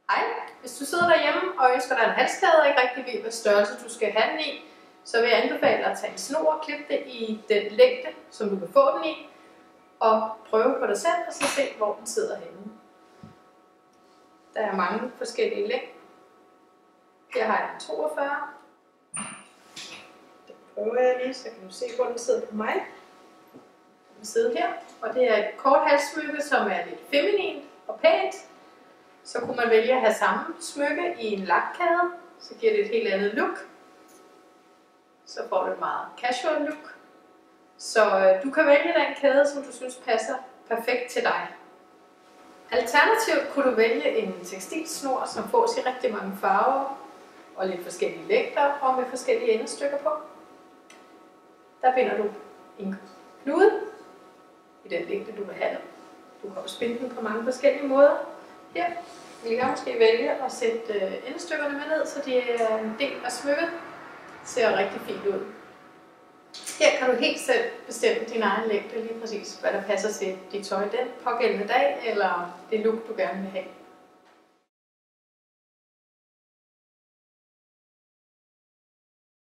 Hej, hvis du sidder derhjemme og ønsker dig en halskæde og ikke rigtig ved, hvad størrelse du skal have den i, så vil jeg anbefale dig at tage en snor og klippe det i den længde, som du kan få den i, og prøve på dig selv og så se, hvor den sidder henne. Der er mange forskellige længder. Her har jeg en 42. Den prøver jeg lige, så kan du se, hvor den sidder på mig. Den sidder her, og det er et kort halssmykke, som er lidt feminint og pænt. Så kunne man vælge at have samme smykke i en lakkæde, så giver det et helt andet look. Så får du et meget casual look. Så du kan vælge den kæde, som du synes passer perfekt til dig. Alternativt kunne du vælge en tekstilsnor, som fås i rigtig mange farver og lidt forskellige længder og med forskellige endestykker på. Der binder du en knude i den længde, du vil have. Du kan også binde den på mange forskellige måder. Her vil jeg måske vælge at sætte endestykkerne med ned, så de er en del af smykket. Ser rigtig fint ud. Her kan du helt selv bestemme din egen længde, lige præcis hvad der passer til dit tøj den pågældende dag, eller det look du gerne vil have.